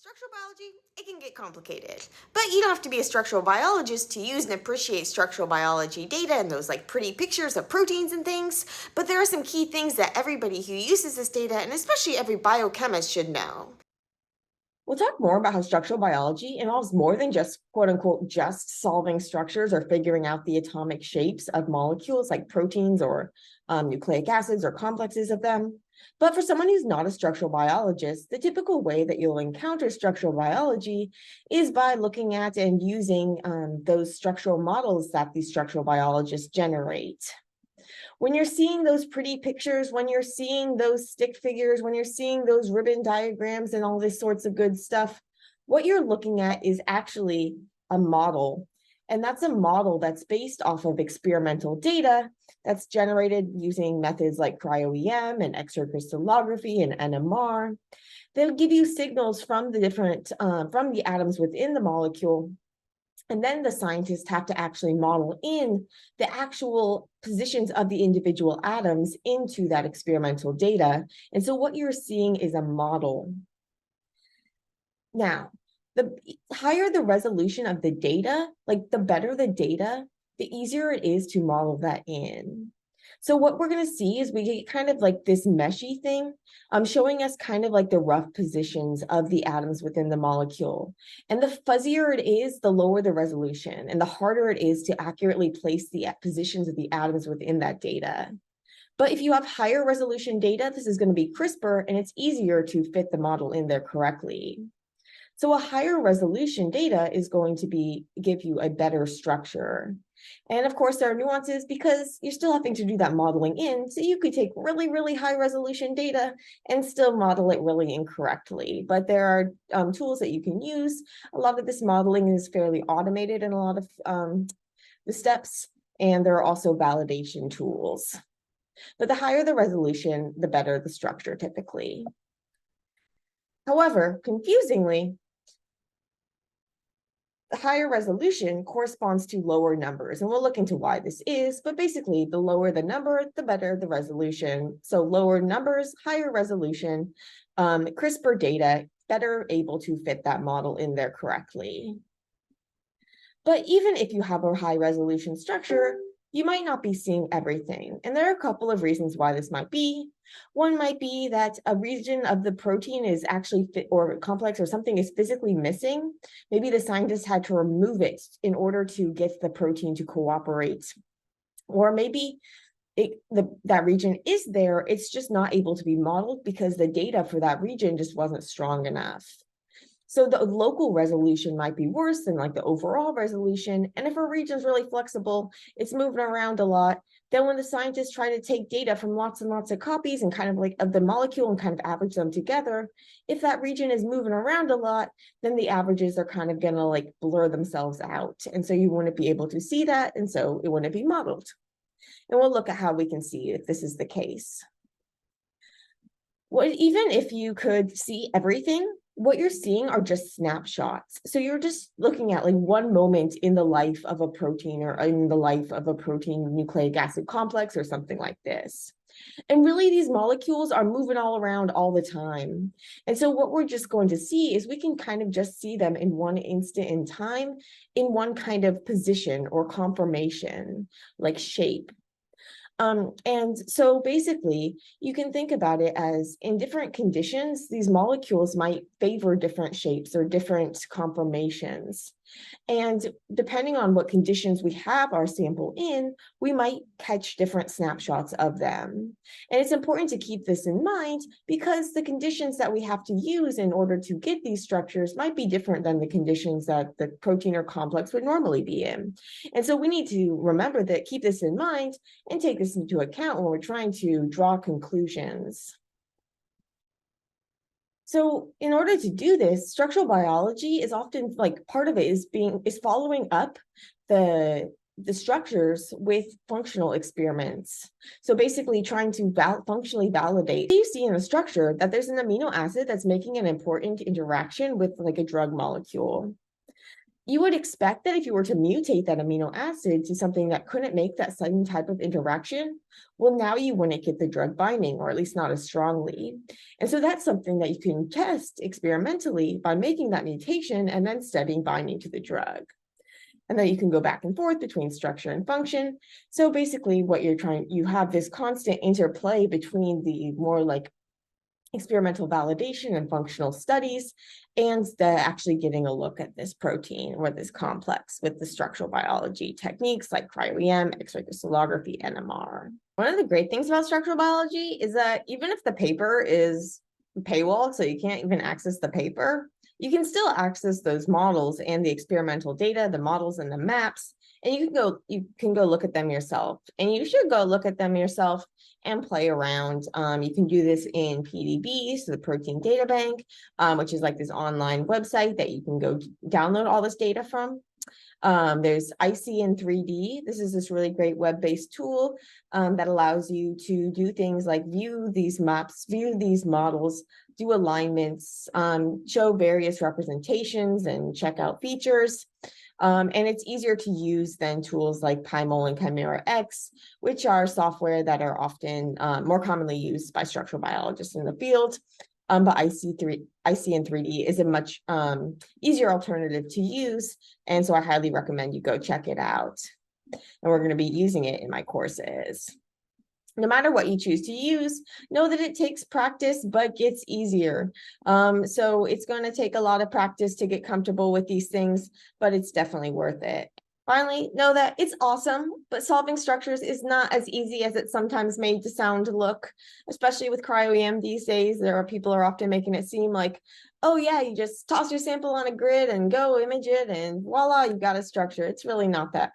Structural biology, it can get complicated, but you don't have to be a structural biologist to use and appreciate structural biology data and those like pretty pictures of proteins and things. But there are some key things that everybody who uses this data, and especially every biochemist, should know. We'll talk more about how structural biology involves more than just quote unquote just solving structures or figuring out the atomic shapes of molecules like proteins or nucleic acids or complexes of them. But for someone who's not a structural biologist, the typical way that you'll encounter structural biology is by looking at and using those structural models that these structural biologists generate. When you're seeing those pretty pictures, when you're seeing those stick figures, when you're seeing those ribbon diagrams and all this sorts of good stuff, what you're looking at is actually a model. And that's a model that's based off of experimental data that's generated using methods like CryoEM and X-ray crystallography and NMR. They'll give you signals from the different, from the atoms within the molecule. And then the scientists have to actually model in the actual positions of the individual atoms into that experimental data. And so what you're seeing is a model. Now, the higher the resolution of the data, like the better the data, the easier it is to model that in. So what we're going to see is we get kind of like this meshy thing, showing us kind of like the rough positions of the atoms within the molecule. And the fuzzier it is, the lower the resolution, and the harder it is to accurately place the positions of the atoms within that data. But if you have higher resolution data, this is going to be crisper, and it's easier to fit the model in there correctly. So a higher resolution data is going to give you a better structure. And of course, there are nuances because you're still having to do that modeling in. So you could take really, really high resolution data and still model it really incorrectly. But there are tools that you can use. A lot of this modeling is fairly automated in a lot of the steps. And there are also validation tools. But the higher the resolution, the better the structure typically. However, confusingly, the higher resolution corresponds to lower numbers, and we'll look into why this is, but basically the lower the number, the better the resolution. So lower numbers, higher resolution, crisper data, better able to fit that model in there correctly. But even if you have a high resolution structure, you might not be seeing everything. And there are a couple of reasons why this might be. One might be that a region of the protein is actually or complex or something is physically missing. Maybe the scientist had to remove it in order to get the protein to cooperate. Or maybe that region is there, it's just not able to be modeled because the data for that region just wasn't strong enough. So the local resolution might be worse than like the overall resolution. And if a region is really flexible, it's moving around a lot, then when the scientists try to take data from lots and lots of copies and kind of like of the molecule and kind of average them together, if that region is moving around a lot, then the averages are kind of going to like blur themselves out. And so you wouldn't be able to see that. And so it wouldn't be modeled. And we'll look at how we can see if this is the case. Well, even if you could see everything, what you're seeing are just snapshots. So you're just looking at like one moment in the life of a protein or in the life of a protein nucleic acid complex or something like this. And really these molecules are moving all around all the time. And so what we're just going to see is we can kind of just see them in one instant in time, in one kind of position or conformation, like shape. And so basically, you can think about it as in different conditions, these molecules might favor different shapes or different conformations. And depending on what conditions we have our sample in, we might catch different snapshots of them. And it's important to keep this in mind because the conditions that we have to use in order to get these structures might be different than the conditions that the protein or complex would normally be in. And so we need to remember that, keep this in mind and take this into account when we're trying to draw conclusions. So in order to do this, structural biology is often like part of it is following up the structures with functional experiments. So basically trying to functionally validate. You see in the structure that there's an amino acid that's making an important interaction with like a drug molecule. you would expect that if you were to mutate that amino acid to something that couldn't make that same type of interaction, well, now you wouldn't get the drug binding, or at least not as strongly. And so that's something that you can test experimentally by making that mutation and then studying binding to the drug. And then you can go back and forth between structure and function. So basically what you have this constant interplay between the more like experimental validation and functional studies, and the actually getting a look at this protein or this complex with the structural biology techniques like cryo-EM, X-ray crystallography, NMR. One of the great things about structural biology is that even if the paper is paywalled, so you can't even access the paper, you can still access those models and the experimental data, the models and the maps, and you can go look at them yourself. And you should go look at them yourself and play around. You can do this in PDB, so the Protein Data Bank, which is like this online website that you can go download all this data from. There's IC in 3D. This is this really great web-based tool that allows you to do things like view these maps, view these models, do alignments, show various representations, and check out features. And it's easier to use than tools like PyMol and ChimeraX, which are software that are often more commonly used by structural biologists in the field. But IC in 3D is a much easier alternative to use. And so I highly recommend you go check it out. And we're going to be using it in my courses. No matter what you choose to use, know that it takes practice, but gets easier. So it's going to take a lot of practice to get comfortable with these things, but it's definitely worth it. Finally, know that it's awesome, but solving structures is not as easy as it's sometimes made to sound to look, especially with cryo-EM these days. People are often making it seem like, oh yeah, you just toss your sample on a grid and go image it and voila, you've got a structure. It's really not that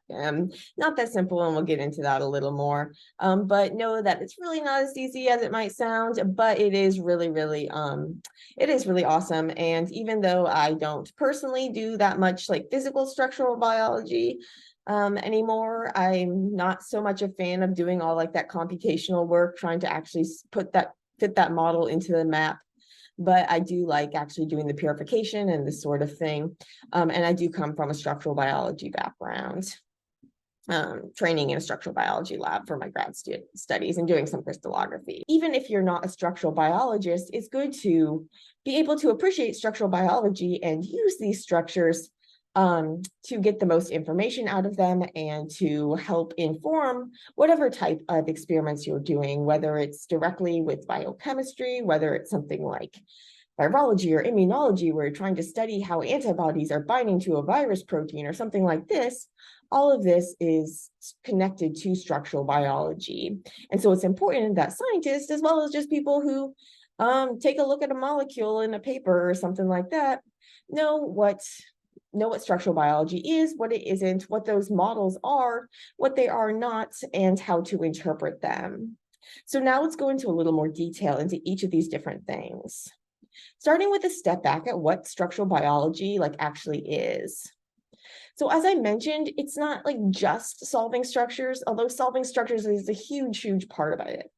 simple, and we'll get into that a little more. But know that it's really not as easy as it might sound, but it is really awesome. And even though I don't personally do that much like physical structural biology anymore, I'm not so much a fan of doing all like that computational work, trying to actually fit that model into the map. But I do like actually doing the purification and this sort of thing. And I do come from a structural biology background, training in a structural biology lab for my grad studies and doing some crystallography. Even if you're not a structural biologist, it's good to be able to appreciate structural biology and use these structures to get the most information out of them and to help inform whatever type of experiments you're doing, whether it's directly with biochemistry, whether it's something like virology or immunology, where you're trying to study how antibodies are binding to a virus protein or something like this. All of this is connected to structural biology. And so it's important that scientists, as well as just people who take a look at a molecule in a paper or something like that, know what structural biology is, what it isn't, what those models are, what they are not, and how to interpret them. So now let's go into a little more detail into each of these different things. Starting with a step back at what structural biology actually is. So as I mentioned, it's not like just solving structures, although solving structures is a huge part of it.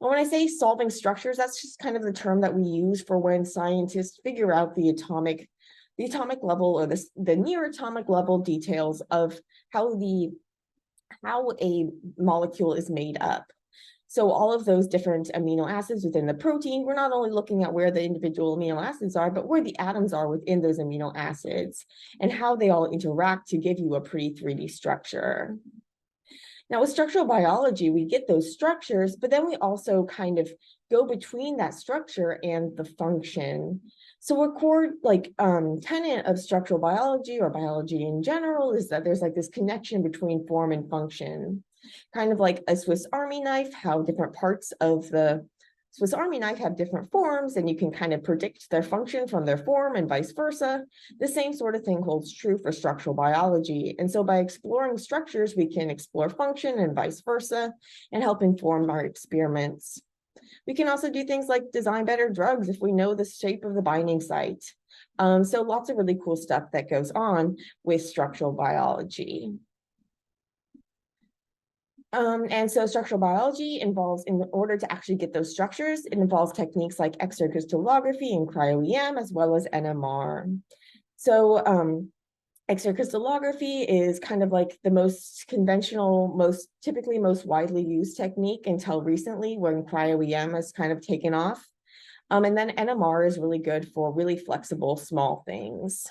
And when I say solving structures, that's just kind of the term that we use for when scientists figure out the atomic level or the near atomic level details of how a molecule is made up. So all of those different amino acids within the protein, we're not only looking at where the individual amino acids are, but where the atoms are within those amino acids and how they all interact to give you a pretty 3D structure. Now with structural biology, we get those structures, but then we also kind of go between that structure and the function. So a core tenet of structural biology or biology in general is that there's this connection between form and function. Kind of like a Swiss Army knife, how different parts of the Swiss Army knife have different forms, and you can kind of predict their function from their form and vice versa. The same sort of thing holds true for structural biology. And so by exploring structures, we can explore function and vice versa and help inform our experiments. We can also do things like design better drugs if we know the shape of the binding site. So lots of really cool stuff that goes on with structural biology. And so structural biology involves, in order to actually get those structures, it involves techniques like X-ray crystallography and cryo-EM, as well as NMR. So X-ray crystallography is kind of like the most conventional, typically most widely used technique until recently, when cryo-EM has kind of taken off. And then NMR is really good for really flexible, small things.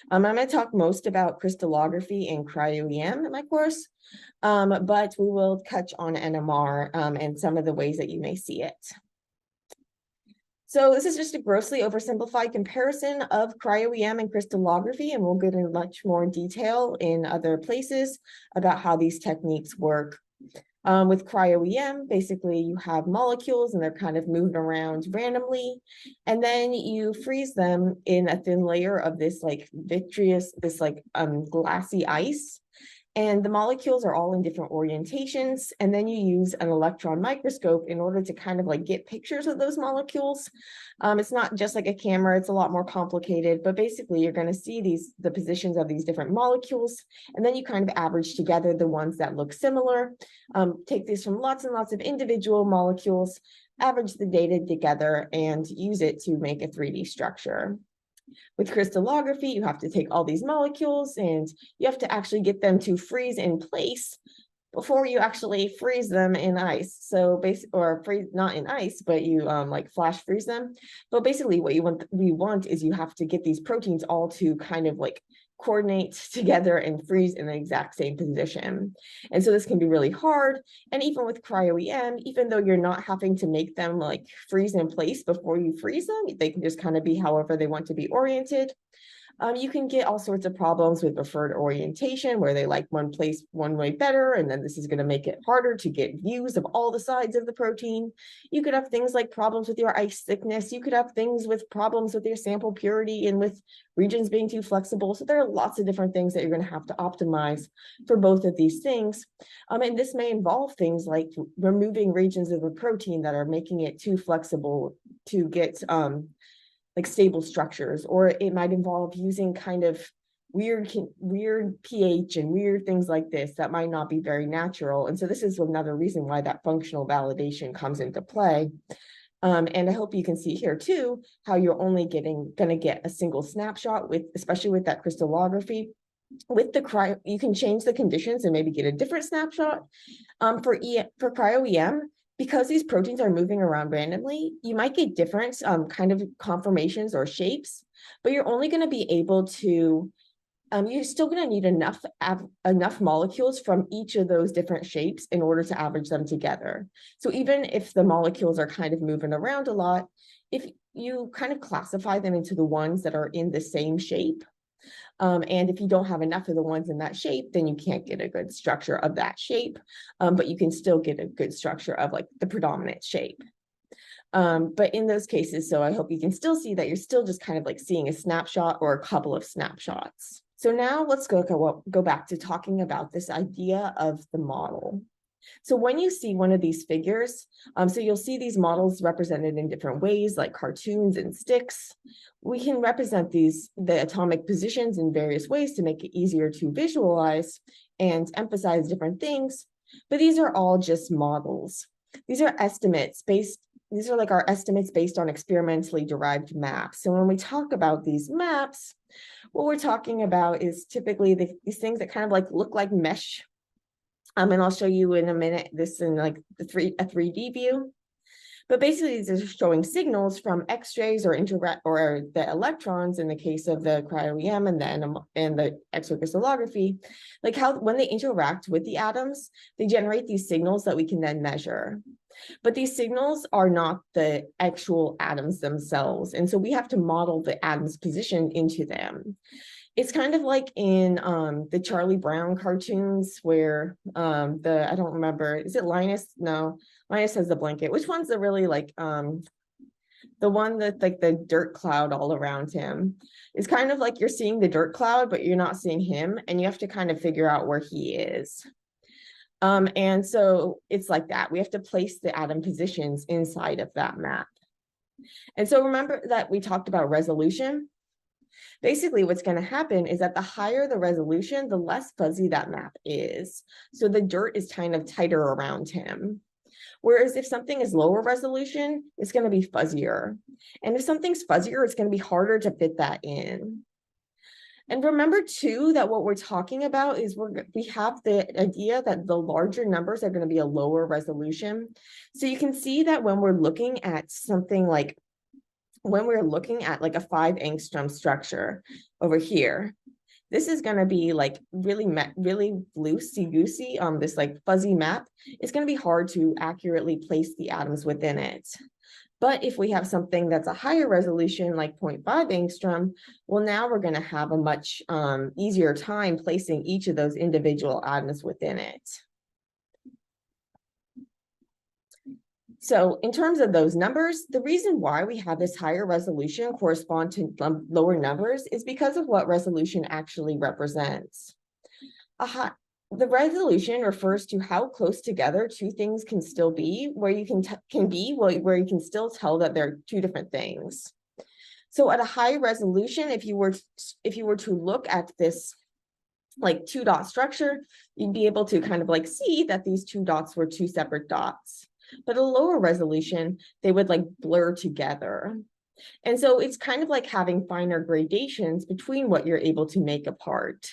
I'm going to talk most about crystallography and cryo-EM in my course, but we will touch on NMR and some of the ways that you may see it. So this is just a grossly oversimplified comparison of cryo-EM and crystallography, and we'll get into much more detail in other places about how these techniques work. With cryo-EM, basically you have molecules and they're kind of moving around randomly, and then you freeze them in a thin layer of this like vitreous, this like glassy ice. And the molecules are all in different orientations. And then you use an electron microscope in order to kind of like get pictures of those molecules. It's not just like a camera, it's a lot more complicated, but basically you're going to see the positions of these different molecules. And then you kind of average together the ones that look similar. Take these from lots and lots of individual molecules, average the data together, and use it to make a 3D structure. With crystallography, you have to take all these molecules and you have to actually get them to freeze in place before you actually freeze them in ice. So or freeze not in ice, but you like flash freeze them. But basically what we want is you have to get these proteins all to kind of like coordinate together and freeze in the exact same position. And so this can be really hard. And even with cryo-EM, even though you're not having to make them like freeze in place before you freeze them, they can just kind of be however they want to be oriented. You can get all sorts of problems with preferred orientation where they like one place one way better, and then this is going to make it harder to get views of all the sides of the protein. You could have things like problems with your ice thickness. You could have things with problems with your sample purity and with regions being too flexible. So there are lots of different things that you're going to have to optimize for both of these things. And this may involve things like removing regions of the protein that are making it too flexible to get like stable structures, or it might involve using kind of weird pH and weird things like this that might not be very natural. And so this is another reason why that functional validation comes into play. And I hope you can see here too, how you're only going to get a single snapshot especially with that crystallography. With the cryo, you can change the conditions and maybe get a different snapshot. For cryo-EM, because these proteins are moving around randomly, you might get different kind of conformations or shapes, but you're only going to be able to, you're still going to need enough molecules from each of those different shapes in order to average them together. So even if the molecules are kind of moving around a lot, if you kind of classify them into the ones that are in the same shape, and if you don't have enough of the ones in that shape, then you can't get a good structure of that shape, but you can still get a good structure of like the predominant shape. But in those cases, so I hope you can still see that you're still just kind of like seeing a snapshot or a couple of snapshots. So now let's go back to talking about this idea of the model. So when you see one of these figures, so you'll see these models represented in different ways, like cartoons and sticks. We can represent the atomic positions in various ways to make it easier to visualize and emphasize different things. But these are all just models. These are estimates these are like our estimates based on experimentally derived maps. So when we talk about these maps, what we're talking about is typically these things that kind of like look like mesh. And I'll show you in a minute this in like a 3D view. But basically, these are showing signals from X-rays or the electrons in the case of the cryo-EM and the X-ray crystallography, like how when they interact with the atoms, they generate these signals that we can then measure. But these signals are not the actual atoms themselves, and so we have to model the atom's position into them. It's kind of like in the Charlie Brown cartoons where I don't remember, is it Linus? No, Linus has the blanket. Which one's the really like the one that like the dirt cloud all around him? It's kind of like you're seeing the dirt cloud, but you're not seeing him, and you have to kind of figure out where he is. And so it's like that. We have to place the atom positions inside of that map. And so remember that we talked about resolution. Basically, what's going to happen is that the higher the resolution, the less fuzzy that map is. So the dirt is kind of tighter around him. Whereas if something is lower resolution, it's going to be fuzzier. And if something's fuzzier, it's going to be harder to fit that in. And remember too, that what we're talking about is we have the idea that the larger numbers are going to be a lower resolution. So you can see that when we're looking at something like, when we're looking at like a 5 angstrom structure over here, this is going to be like really loosey-goosey on this like fuzzy map. It's going to be hard to accurately place the atoms within it. But if we have something that's a higher resolution, like 0.5 angstrom, well, now we're going to have a much easier time placing each of those individual atoms within it. So in terms of those numbers, the reason why we have this higher resolution correspond to lower numbers is because of what resolution actually represents. The resolution refers to how close together two things can still be, where you where you can still tell that they're two different things. So at a high resolution, if you were to look at this like 2-dot structure, you'd be able to kind of like see that these 2 dots were 2 separate dots. But at a lower resolution, they would like blur together. And so it's kind of like having finer gradations between what you're able to make apart.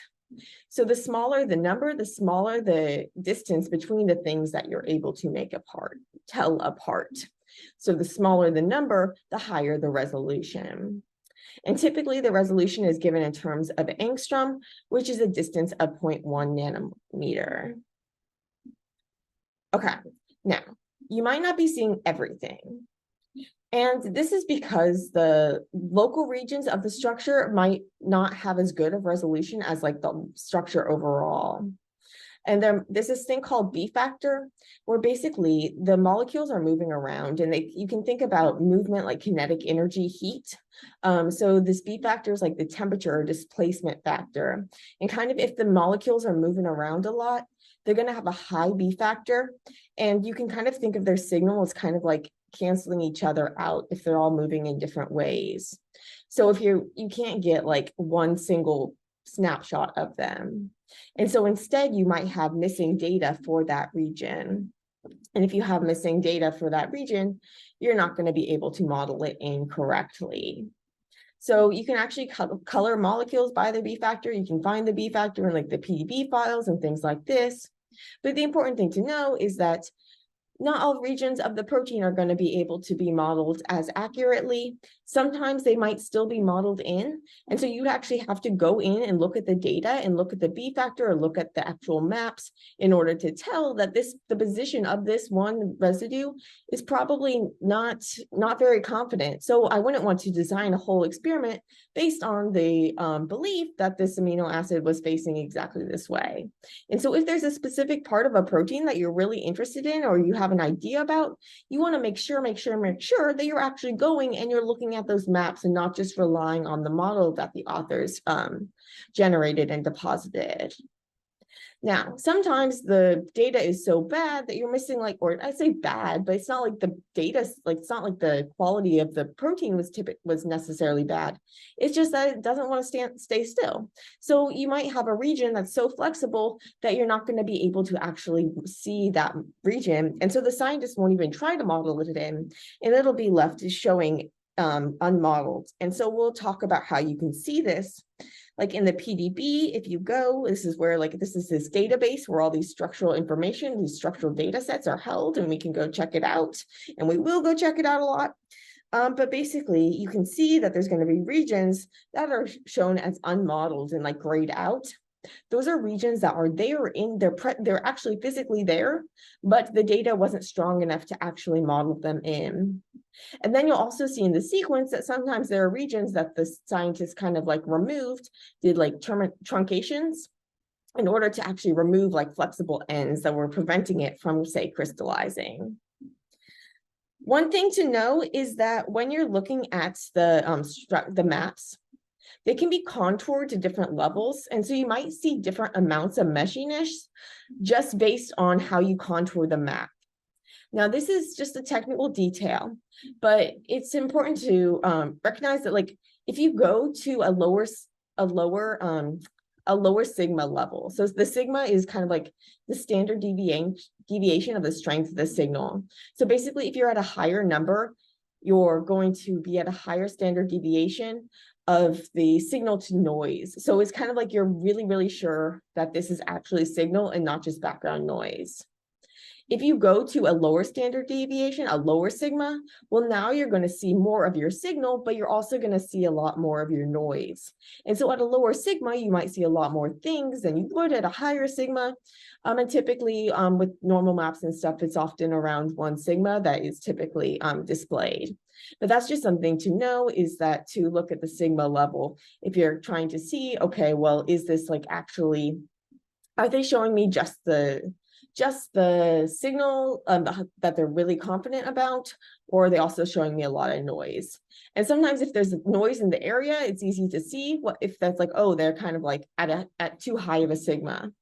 So the smaller the number, the smaller the distance between the things that you're able to tell apart. So the smaller the number, the higher the resolution. And typically the resolution is given in terms of angstrom, which is a distance of 0.1 nanometer. Okay, now you might not be seeing everything. And this is because the local regions of the structure might not have as good of resolution as like the structure overall. And there's this thing called B factor, where basically the molecules are moving around, and you can think about movement like kinetic energy, heat. So this B factor is like the temperature or displacement factor. And kind of if the molecules are moving around a lot, they're going to have a high B factor. And you can kind of think of their signal as kind of like canceling each other out if they're all moving in different ways. So if you can't get like one single snapshot of them. And so instead you might have missing data for that region. And if you have missing data for that region, you're not going to be able to model it incorrectly. So you can actually color molecules by the B factor. You can find the B factor in like the PDB files and things like this. But the important thing to know is that not all regions of the protein are going to be able to be modeled as accurately. Sometimes they might still be modeled in. And so you'd actually have to go in and look at the data and look at the B factor or look at the actual maps in order to tell that the position of this one residue is probably not very confident. So I wouldn't want to design a whole experiment based on the belief that this amino acid was facing exactly this way. And so if there's a specific part of a protein that you're really interested in, or you have an idea about, you want to make sure that you're actually going and you're looking at those maps and not just relying on the model that the authors generated and deposited. Now, sometimes the data is so bad that you're missing like, or I say bad, but it's not like the data, like it's not like the quality of the protein was necessarily bad. It's just that it doesn't want to stay still. So you might have a region that's so flexible that you're not going to be able to actually see that region. And so the scientists won't even try to model it in, and it'll be left showing unmodeled. And so we'll talk about how you can see this. Like in the PDB, if you go, this is this database where all these structural information, these structural data sets are held, and we can go check it out. And we will go check it out a lot. But basically, you can see that there's going to be regions that are shown as unmodeled and like grayed out. Those are regions that are there they're actually physically there, but the data wasn't strong enough to actually model them in. And then you'll also see in the sequence that sometimes there are regions that the scientists kind of like did like truncations in order to actually remove like flexible ends that were preventing it from, say, crystallizing. One thing to know is that when you're looking at the maps, they can be contoured to different levels. And so you might see different amounts of meshiness just based on how you contour the map. Now, this is just a technical detail, but it's important to recognize that, like, if you go to a lower sigma level, so the sigma is kind of like the standard deviation of the strength of the signal. So basically, if you're at a higher number, you're going to be at a higher standard deviation. of the signal to noise. So it's kind of like you're really, really sure that this is actually signal and not just background noise. If you go to a lower standard deviation, a lower sigma, well, now you're going to see more of your signal, but you're also going to see a lot more of your noise. And so at a lower sigma, you might see a lot more things than you would at a higher sigma. And typically with normal maps and stuff, it's often around 1 sigma that is typically displayed. But that's just something to know, is that to look at the sigma level, if you're trying to see, okay, well, is this like actually, are they showing me just the signal that they're really confident about, or are they also showing me a lot of noise? And sometimes if there's noise in the area, it's easy to see what if that's like, oh, they're kind of like at too high of a sigma.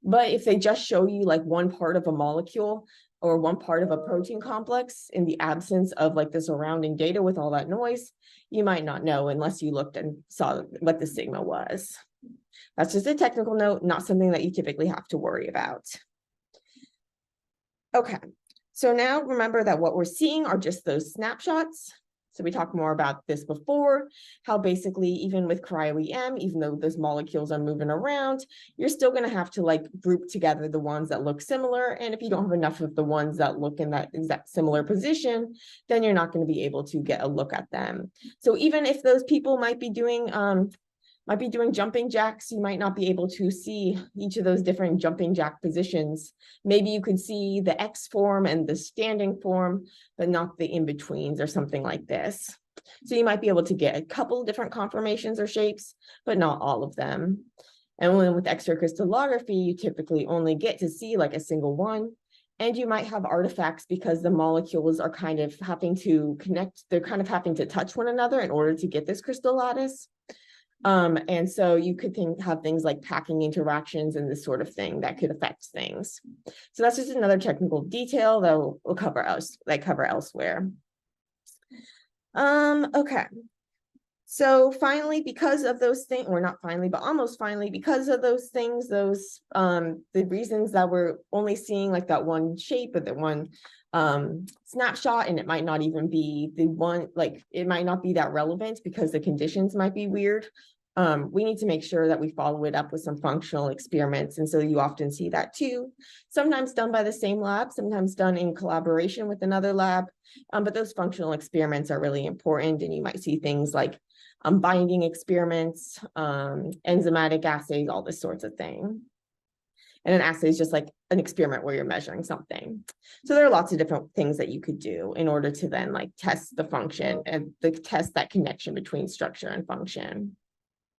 But if they just show you like one part of a molecule or one part of a protein complex in the absence of like the surrounding data with all that noise, you might not know unless you looked and saw what the sigma was. That's just a technical note, not something that you typically have to worry about. Okay, so now remember that what we're seeing are just those snapshots. So we talked more about this before, how basically even with cryo-EM, even though those molecules are moving around, you're still going to have to like group together the ones that look similar. And if you don't have enough of the ones that look in that exact similar position, then you're not going to be able to get a look at them. So even if those people might be doing jumping jacks, you might not be able to see each of those different jumping jack positions. Maybe you could see the X form and the standing form, but not the in-betweens or something like this. So you might be able to get a couple different conformations or shapes, but not all of them. And when with X-ray crystallography, you typically only get to see like a single one. And you might have artifacts because the molecules are kind of having to connect, they're kind of having to touch one another in order to get this crystal lattice. And so you could have things like packing interactions and this sort of thing that could affect things. So that's just another technical detail that we'll cover elsewhere. Okay. So finally, because of those things, or not finally, but almost finally, because of those things, the reasons that we're only seeing like that one shape or that one snapshot, and it might not even be the one, like it might not be that relevant because the conditions might be weird. We need to make sure that we follow it up with some functional experiments. And so you often see that too, sometimes done by the same lab, sometimes done in collaboration with another lab. But those functional experiments are really important. And you might see things like binding experiments, enzymatic assays, all this sorts of thing. And an assay is just like an experiment where you're measuring something. So there are lots of different things that you could do in order to then like test the function and test that connection between structure and function.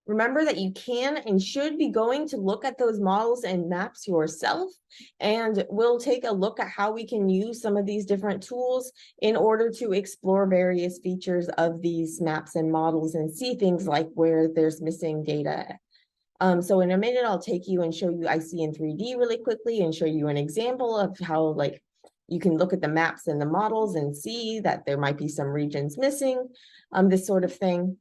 Remember that you can and should be going to look at those models and maps yourself, and we'll take a look at how we can use some of these different tools in order to explore various features of these maps and models and see things like where there's missing data. So in a minute, I'll take you and show you IC in 3D really quickly and show you an example of how like you can look at the maps and the models and see that there might be some regions missing, this sort of thing.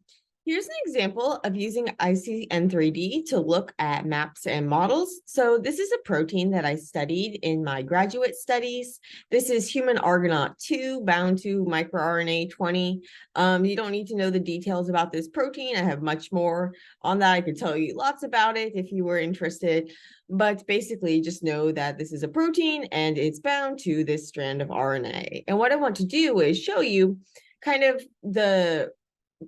Here's an example of using ICN3D to look at maps and models. So this is a protein that I studied in my graduate studies. This is human Argonaut 2 bound to microRNA 20. You don't need to know the details about this protein. I have much more on that. I could tell you lots about it if you were interested. But basically, just know that this is a protein and it's bound to this strand of RNA. And what I want to do is show you kind of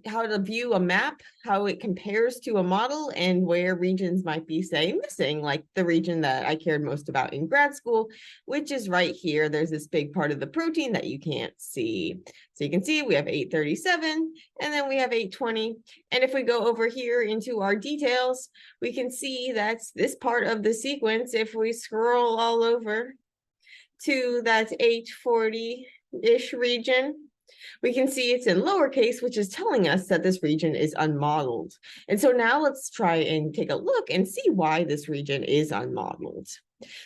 how to view a map, how it compares to a model, and where regions might be, say, missing, like the region that I cared most about in grad school, which is right here. There's this big part of the protein that you can't see. So you can see we have 837, and then we have 820. And if we go over here into our details, we can see that's this part of the sequence. If we scroll all over to that 840-ish region, we can see it's in lowercase, which is telling us that this region is unmodeled. And so now let's try and take a look and see why this region is unmodeled.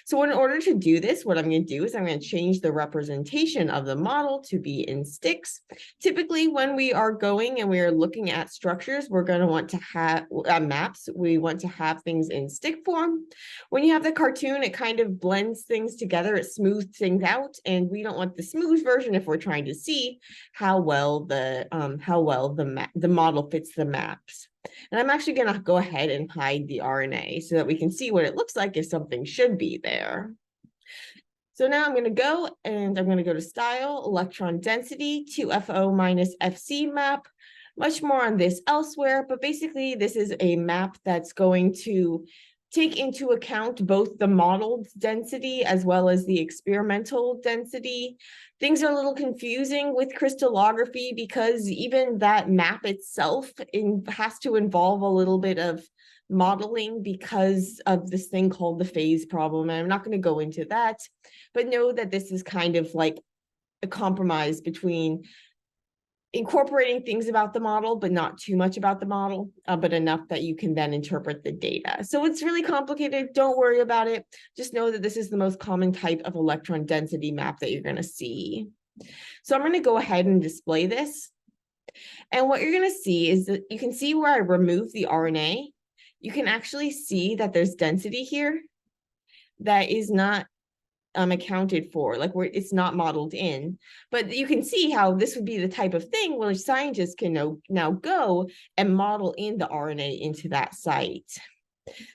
So in order to do this, what I'm going to do is I'm going to change the representation of the model to be in sticks. Typically, when we are going and we are looking at structures, we're going to want to have maps. We want to have things in stick form. When you have the cartoon, it kind of blends things together. It smooths things out, and we don't want the smooth version if we're trying to see how well the model fits the maps. And I'm actually going to go ahead and hide the RNA so that we can see what it looks like if something should be there. So now I'm going to go to Style, Electron Density, 2FO minus FC map. Much more on this elsewhere, but basically this is a map that's going to take into account both the modeled density as well as the experimental density. Things are a little confusing with crystallography because even that map itself has to involve a little bit of modeling because of this thing called the phase problem. And I'm not going to go into that, but know that this is kind of like a compromise between incorporating things about the model, but not too much about the model, but enough that you can then interpret the data. So it's really complicated. Don't worry about it. Just know that this is the most common type of electron density map that you're going to see. So I'm going to go ahead and display this. And what you're going to see is that you can see where I remove the RNA. You can actually see that there's density here that is not accounted for, like where it's not modeled in. But you can see how this would be the type of thing where scientists can now go and model in the RNA into that site.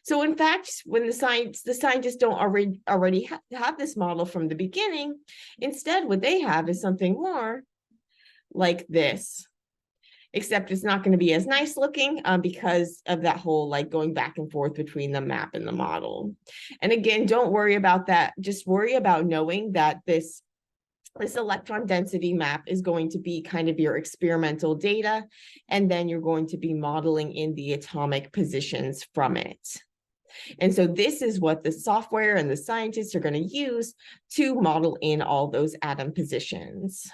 So in fact, when the scientists don't already have this model from the beginning, instead what they have is something more like this. Except it's not going to be as nice looking because of that whole like going back and forth between the map and the model. And again, don't worry about that. Just worry about knowing that this electron density map is going to be kind of your experimental data, and then you're going to be modeling in the atomic positions from it. And so this is what the software and the scientists are going to use to model in all those atom positions.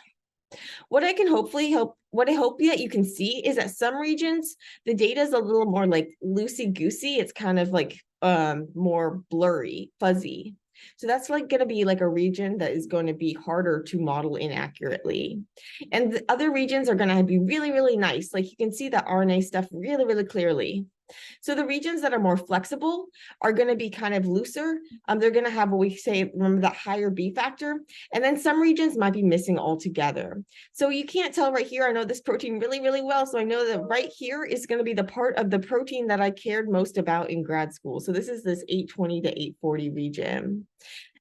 What I hope that you can see is that some regions, the data is a little more like loosey-goosey. It's kind of like more blurry, fuzzy. So that's like going to be like a region that is going to be harder to model inaccurately. And the other regions are going to be really, really nice. Like you can see the RNA stuff really, really clearly. So the regions that are more flexible are going to be kind of looser. They're going to have what we say, remember that higher B factor. And then some regions might be missing altogether. So you can't tell right here. I know this protein really, really well. So I know that right here is going to be the part of the protein that I cared most about in grad school. So this is this 820 to 840 region.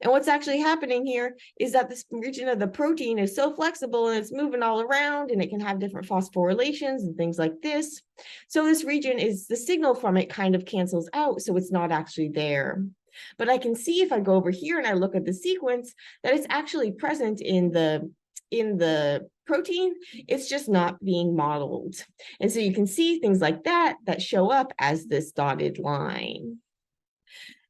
And what's actually happening here is that this region of the protein is so flexible and it's moving all around and it can have different phosphorylations and things like this. So this region is, the signal from it kind of cancels out, so it's not actually there. But I can see if I go over here and I look at the sequence that it's actually present in the protein, it's just not being modeled. And so you can see things like that show up as this dotted line.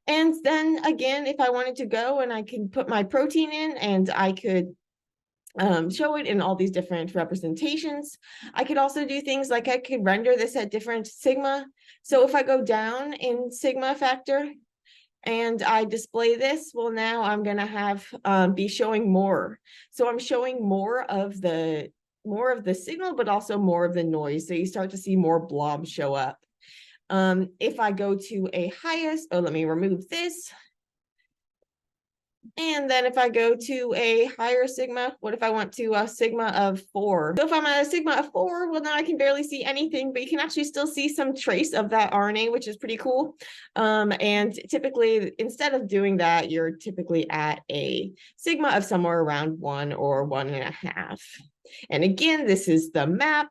And then again, if I wanted to go and I can put my protein in and I could show it in all these different representations. I could also do things like I could render this at different sigma. So if I go down in sigma factor and I display this, well, now I'm going to have be showing more. So I'm showing more of the signal, but also more of the noise. So you start to see more blobs show up. If I go to a highest, let me remove this. And then if I go to a higher sigma, what if I want to a sigma of 4? So if I'm at a sigma of 4, well, now I can barely see anything, but you can actually still see some trace of that RNA, which is pretty cool. And typically, instead of doing that, you're typically at a sigma of somewhere around 1 or 1.5. And again, this is the map.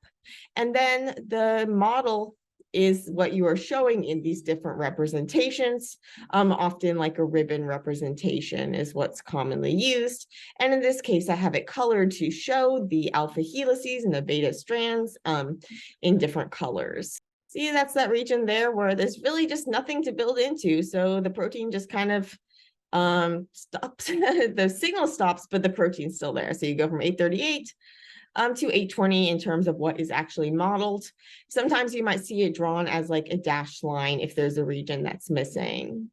And then the model is what you are showing in these different representations. Often like a ribbon representation is what's commonly used. And in this case, I have it colored to show the alpha helices and the beta strands in different colors. See, that's that region there where there's really just nothing to build into. So the protein just kind of stops, the signal stops, but the protein's still there. So you go from 838 to 820 in terms of what is actually modeled. Sometimes you might see it drawn as like a dashed line if there's a region that's missing.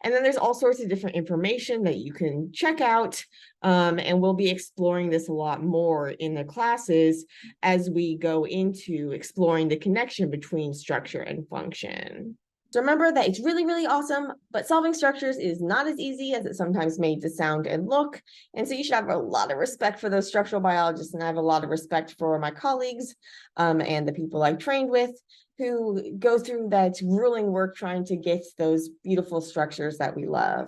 And then there's all sorts of different information that you can check out. And we'll be exploring this a lot more in the classes as we go into exploring the connection between structure and function. So remember that it's really, really awesome, but solving structures is not as easy as it sometimes made to sound and look. And so you should have a lot of respect for those structural biologists, and I have a lot of respect for my colleagues and the people I've trained with who go through that grueling work trying to get those beautiful structures that we love.